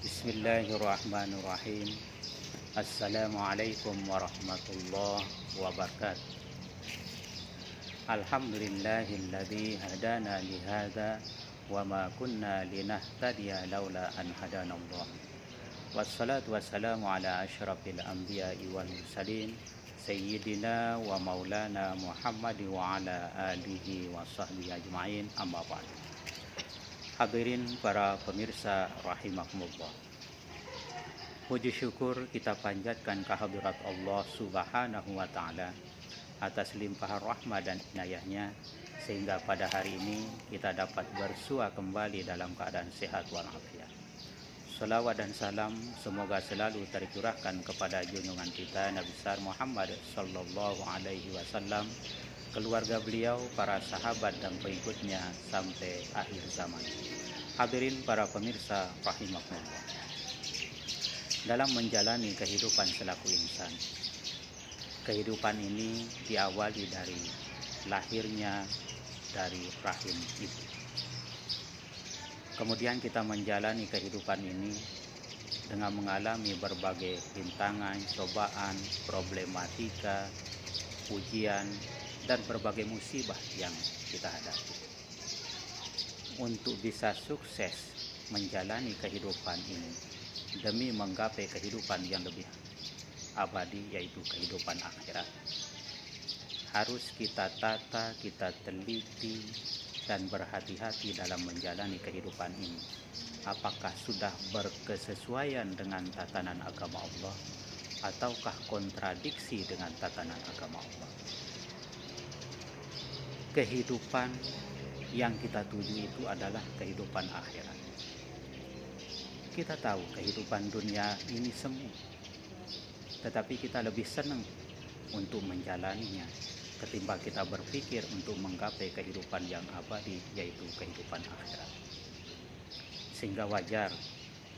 Bismillahirrahmanirrahim. Assalamualaikum warahmatullahi wabarakatuh. Alhamdulillahilladzi hadana lihada wa ma kunna linahtadiya laula an hadanallah. Wassalatu wassalamu ala asyrafil anbiya'i wal mursalin sayyidina wa maulana Muhammad wa ala alihi wa sahbihi ajma'in, amma ba'd. Hadirin para pemirsa rahimakumullah. Puji syukur kita panjatkan kehadirat Allah Subhanahu wa ta'ala atas limpahan rahmat dan inayahnya, sehingga pada hari ini kita dapat bersua kembali dalam keadaan sehat walafiat. Salawat dan salam semoga selalu tercurahkan kepada junjungan kita Nabi besar Muhammad sallallahu alaihi wasallam, keluarga beliau, para sahabat dan pengikutnya sampai akhir zaman. Hadirin para pemirsa rahimakumullah. Dalam menjalani kehidupan selaku insan, kehidupan ini diawali dari lahirnya dari rahim ibu. Kemudian kita menjalani kehidupan ini dengan mengalami berbagai rintangan, cobaan, problematika, ujian, dan berbagai musibah yang kita hadapi. Untuk bisa sukses menjalani kehidupan ini demi menggapai kehidupan yang lebih abadi, yaitu kehidupan akhirat, harus kita tata, kita teliti, dan berhati-hati dalam menjalani kehidupan ini. Apakah sudah berkesesuaian dengan tatanan agama Allah, ataukah kontradiksi dengan tatanan agama Allah? Kehidupan yang kita tuju itu adalah kehidupan akhirat. Kita tahu kehidupan dunia ini semu, tetapi kita lebih senang untuk menjalaninya ketimbang kita berpikir untuk menggapai kehidupan yang abadi, yaitu kehidupan akhirat. Sehingga wajar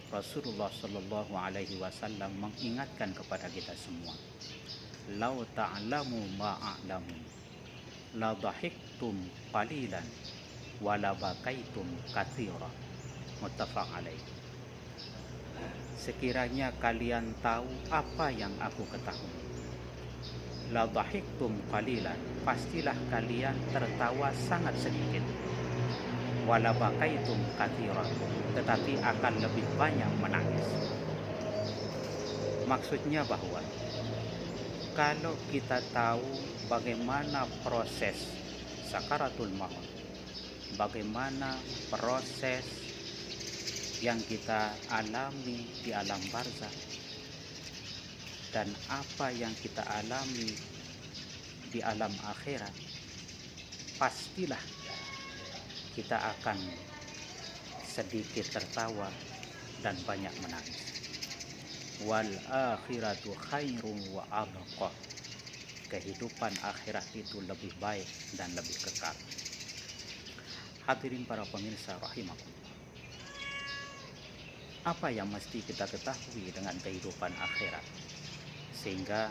Rasulullah Shallallahu Alaihi Wasallam mengingatkan kepada kita semua, "Lau ta'lamu ma'alamu, la dhahiktum qalilan, wa la bakaitum katsira." Muttafaq alaih. Sekiranya kalian tahu apa yang aku ketahui, la dhahiktum qalilan, pastilah kalian tertawa sangat sedikit, wala bakaitum katsiran, tetapi akan lebih banyak menangis. Maksudnya bahwa kalau kita tahu bagaimana proses sakaratul maut, bagaimana proses yang kita alami di alam barzakh, dan apa yang kita alami di alam akhirat, pastilah kita akan sedikit tertawa dan banyak menangis. Wal akhiratu khairum wa abqa. Kehidupan akhirat itu lebih baik dan lebih kekal. Hadirin para pemirsa rahimakumullah. Apa yang mesti kita ketahui dengan kehidupan akhirat, sehingga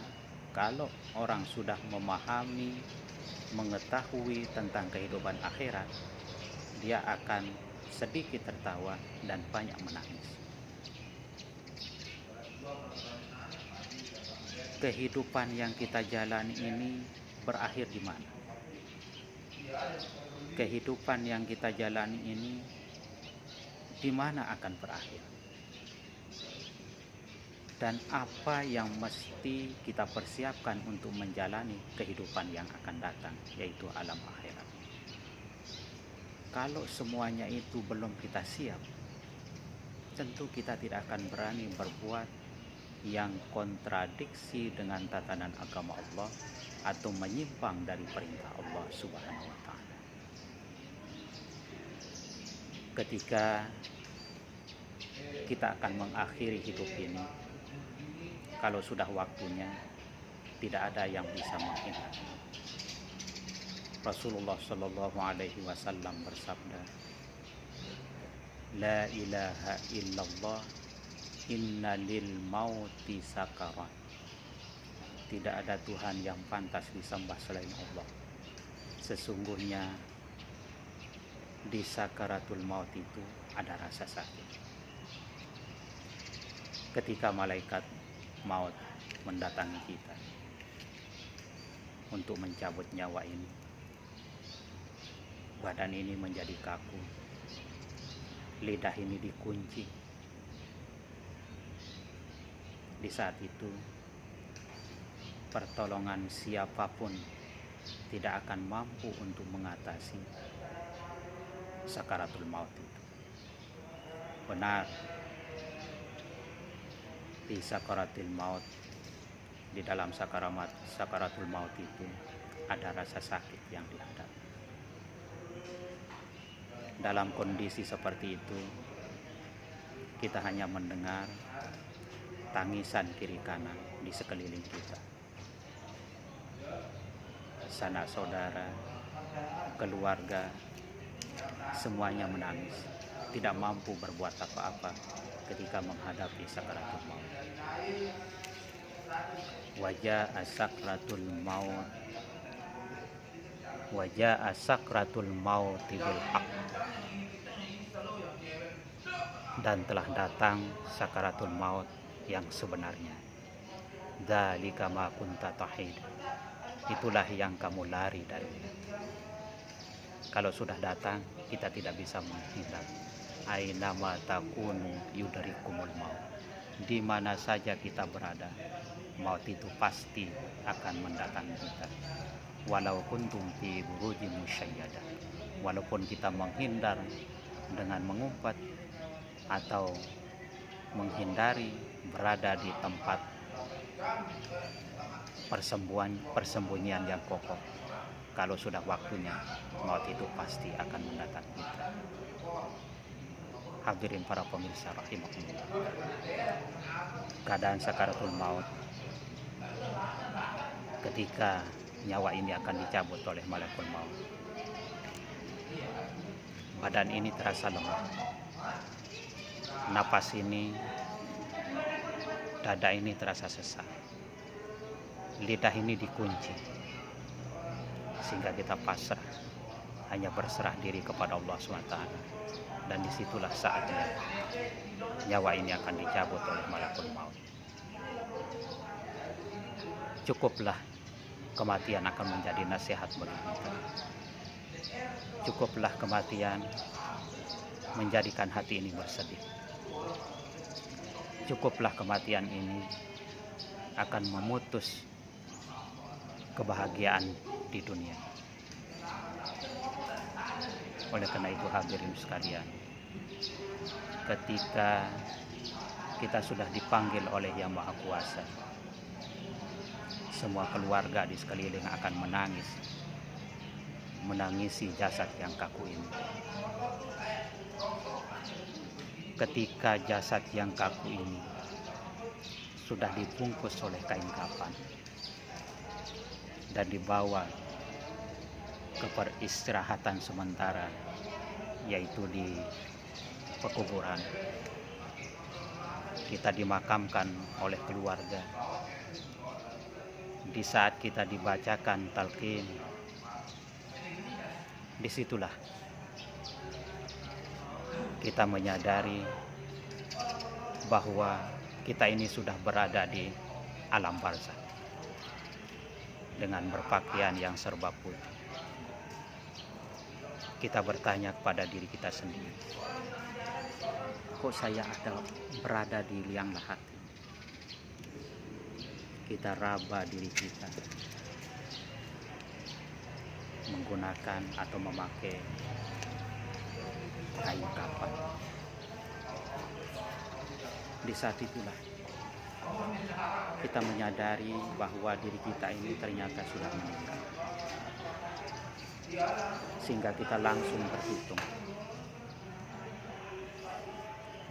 kalau orang sudah memahami, mengetahui tentang kehidupan akhirat, dia akan sedikit tertawa dan banyak menangis. Kehidupan yang kita jalani ini berakhir di mana? Kehidupan yang kita jalani ini di mana akan berakhir? Dan apa yang mesti kita persiapkan untuk menjalani kehidupan yang akan datang, yaitu alam akhirat. Kalau semuanya itu belum kita siap, tentu kita tidak akan berani berbuat yang kontradiksi dengan tatanan agama Allah atau menyimpang dari perintah Allah Subhanahu wa ta'ala. Ketika kita akan mengakhiri hidup ini, kalau sudah waktunya, tidak ada yang bisa menghindar. Rasulullah Shallallahu Alaihi Wasallam bersabda, "La ilaha illallah, inna lil mauti sakarat." Tidak ada Tuhan yang pantas disembah selain Allah. Sesungguhnya di sakaratul maut itu ada rasa sakit. ketika malaikat maut mendatangi kita untuk mencabut nyawa ini. Badan ini menjadi kaku, lidah ini dikunci. Di saat itu, pertolongan siapapun tidak akan mampu untuk mengatasi sakaratul maut itu. Benar, di sakaratul maut, di dalam sakaratul maut itu ada rasa sakit yang dihadapi. Dalam kondisi seperti itu, kita hanya mendengar tangisan kiri kanan di sekeliling kita. Sanak saudara, keluarga, semuanya menangis, tidak mampu berbuat apa-apa ketika menghadapi sakaratul maut. Wajah sakratul maut, wajah sakratul maut bil haq, dan telah datang sakaratul maut yang sebenarnya. Dzalika ma kunta tahid, itulah yang kamu lari darinya. Kalau sudah datang, kita tidak bisa menghindar. Aina ma takunu yudrikumul maut, di mana saja kita berada, maut itu pasti akan mendatangi kita. Walau kuntum fi burujin musyayyadah, walaupun kita menghindar dengan mengumpat atau menghindari berada di tempat persembunyian yang kokoh, kalau sudah waktunya, maut itu pasti akan mendatangi kita. Hadirin para pemirsa rahimahumullah, keadaan sakaratul maut ketika nyawa ini akan dicabut oleh malaikat maut, badan ini terasa lemah, napas ini, dada ini terasa sesak, lidah ini dikunci, sehingga kita pasrah, hanya berserah diri kepada Allah SWT. Dan disitulah saatnya nyawa ini akan dicabut oleh malaikat maut. Cukuplah kematian akan menjadi nasihat bagi kita. Cukuplah kematian menjadikan hati ini bersedih. Cukuplah kematian ini akan memutus kebahagiaan di dunia. Oleh karena itu, hadirin sekalian, ketika kita sudah dipanggil oleh Yang Maha Kuasa, semua keluarga di sekeliling akan menangisi jasad yang kaku ini. Ketika jasad yang kaku ini sudah dibungkus oleh kain kafan dan dibawa ke peristirahatan sementara, yaitu di pekuburan, kita dimakamkan oleh keluarga. Di saat kita dibacakan talqin, disitulah kita menyadari bahwa kita ini sudah berada di alam barzakh dengan berpakaian yang serba putih. Kita bertanya kepada diri kita sendiri, kok saya berada di liang lahat? Kita raba diri kita menggunakan atau memakai kain kafan. Di saat itulah kita menyadari bahwa diri kita ini ternyata sudah meninggal, sehingga kita langsung berhitung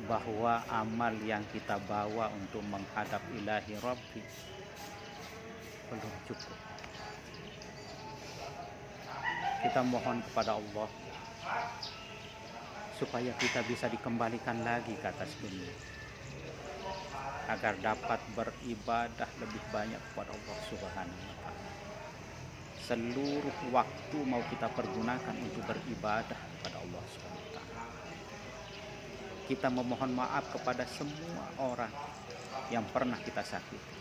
bahwa amal yang kita bawa untuk menghadap ilahi Rabbi belum cukup. Kita mohon kepada Allah supaya kita bisa dikembalikan lagi ke atas dunia, agar dapat beribadah lebih banyak kepada Allah Subhanahu wa Ta'ala. Seluruh waktu mau kita pergunakan untuk beribadah kepada Allah Subhanahu wa Ta'ala. Kita memohon maaf kepada semua orang yang pernah kita sakiti.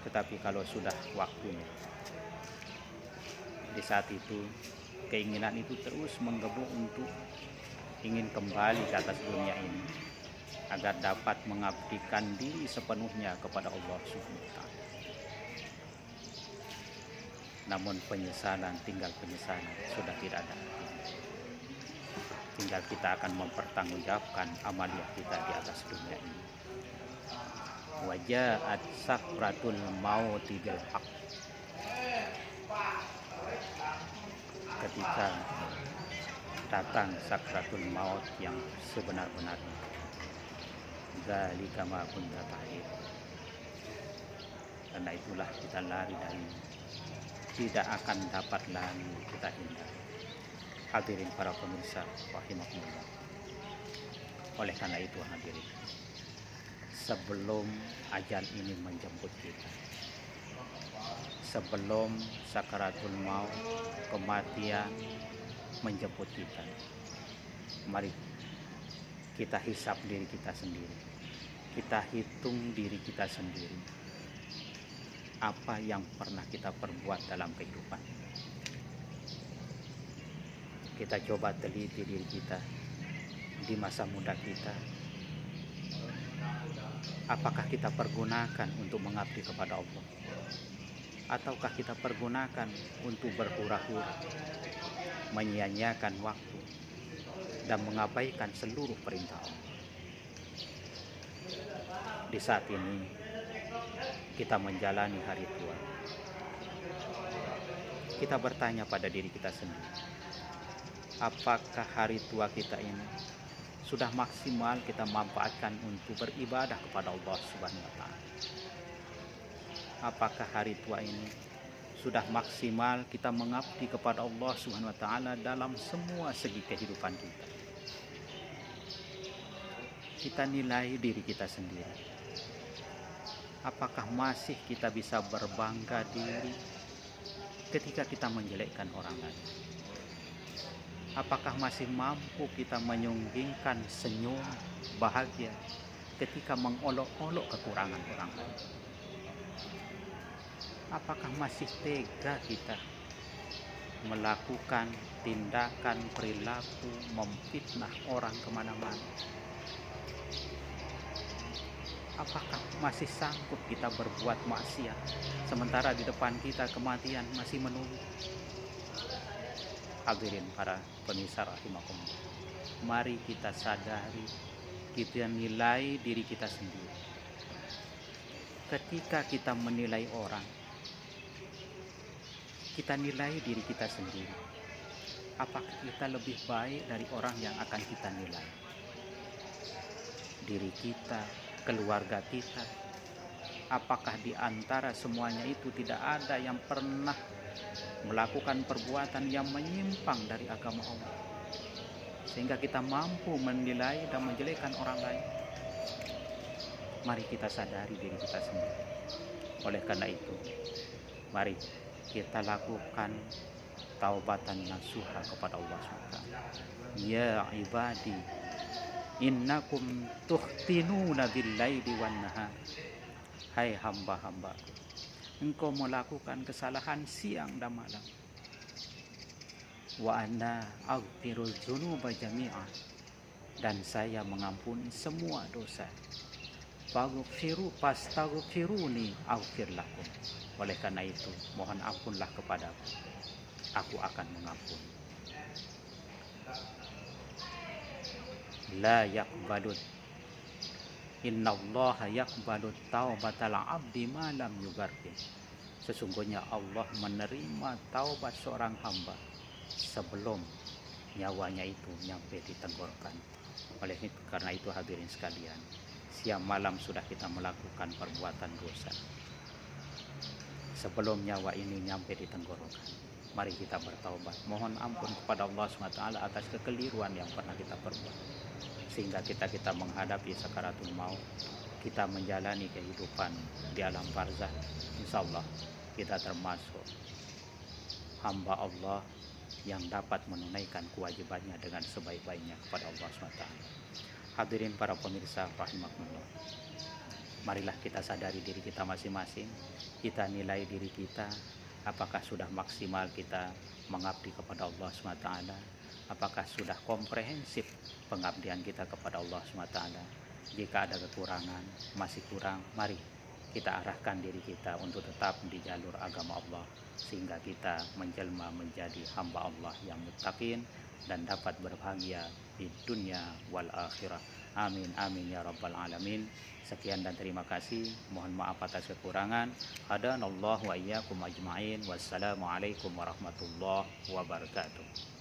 Tetapi kalau sudah waktunya, di saat itu keinginan itu terus menggebu untuk ingin kembali ke atas dunia ini agar dapat mengabdikan diri sepenuhnya kepada Allah Subhanahu wa Ta'ala. Namun penyesalan, tinggal penyesalan, sudah tidak ada. Tinggal kita akan mempertanggungjawabkan amaliyah kita di atas dunia ini. Waja'at sakratul mauti bil haq. Ketika datang sakratul maut yang sebenar-benarnya, dzalika ma kunta ta'id. Karena itulah kita lari dari, tidak akan dapat lagi kita hindari. Hadirin para pemirsa rahimakumullah. Oleh karena itu hadirin, sebelum ajal ini menjemput kita, sebelum sakaratul maut, kematian menjemput kita, mari kita hisap diri kita sendiri, kita hitung diri kita sendiri, apa yang pernah kita perbuat dalam kehidupan. Kita coba teliti diri kita di masa muda kita. Apakah kita pergunakan untuk mengabdi kepada Allah? Ataukah kita pergunakan untuk berhura-hura, menyia-nyiakan waktu, dan mengabaikan seluruh perintah Allah? Di saat ini, kita menjalani hari tua. Kita bertanya pada diri kita sendiri, apakah hari tua kita ini sudah maksimal kita manfaatkan untuk beribadah kepada Allah Subhanahu wa Ta'ala? Apakah hari tua ini sudah maksimal kita mengabdi kepada Allah Subhanahu wa Ta'ala dalam semua segi kehidupan kita? Kita nilai diri kita sendiri. Apakah masih kita bisa berbangga diri ketika kita menjelekkan orang lain? Apakah masih mampu kita menyunggingkan senyum bahagia ketika mengolok-olok kekurangan orang lain? Apakah masih tega kita melakukan tindakan perilaku memfitnah orang kemana-mana? Apakah masih sanggup kita berbuat maksiat sementara di depan kita kematian masih menunggu? Hadirin para pemirsa rahimakumullah, mari kita sadari, kita nilai diri kita sendiri. Ketika kita menilai orang, kita nilai diri kita sendiri. Apakah kita lebih baik dari orang yang akan kita nilai? Diri kita, keluarga kita, apakah di antara semuanya itu tidak ada yang pernah melakukan perbuatan yang menyimpang dari agama Allah sehingga kita mampu menilai dan menjelekkan orang lain? Mari kita sadari diri kita sendiri. Oleh karena itu, mari kita lakukan taubatan nasuha kepada Allah SWT. Ya ibadi, innakum tuhtinuna billaili wan nahar. Hai hamba-hambaku, engkau melakukan kesalahan siang dan malam. Wa ana aghfirul dzunuba jami'an, dan saya mengampuni semua dosa. Fastaghfiruni aghfir lakum. Oleh karena itu, mohon ampunlah kepadaku, aku akan mengampuni. La yaqbalut innallaha yaqbalut taubatal abdi ma lam yugargir. Sesungguhnya Allah menerima taubat seorang hamba sebelum nyawanya itu nyampe di tenggorokan. Oleh karena itu hadirin sekalian, siang malam sudah kita melakukan perbuatan dosa sebelum nyawa ini nyampe di tenggorokan. Mari kita bertaubat, mohon ampun kepada Allah SWT atas kekeliruan yang pernah kita perbuat, sehingga kita menghadapi sakaratul maut, kita menjalani kehidupan di alam barzakh. Insyaallah kita termasuk hamba Allah yang dapat menunaikan kewajibannya dengan sebaik-baiknya kepada Allah SWT. Hadirin para pemirsa rahimakumullah, marilah kita sadari diri kita masing-masing, kita nilai diri kita, apakah sudah maksimal kita mengabdi kepada Allah SWT, apakah sudah komprehensif pengabdian kita kepada Allah SWT. Jika ada kekurangan, masih kurang, mari kita arahkan diri kita untuk tetap di jalur agama Allah, sehingga kita menjelma menjadi hamba Allah yang muttaqin dan dapat berbahagia di dunia wal akhirah. Amin amin ya rabbal alamin. Sekian dan terima kasih. Mohon maaf atas kekurangan. Hadanallahu wa iyyakum ajma'in. Wassalamualaikum warahmatullahi wabarakatuh.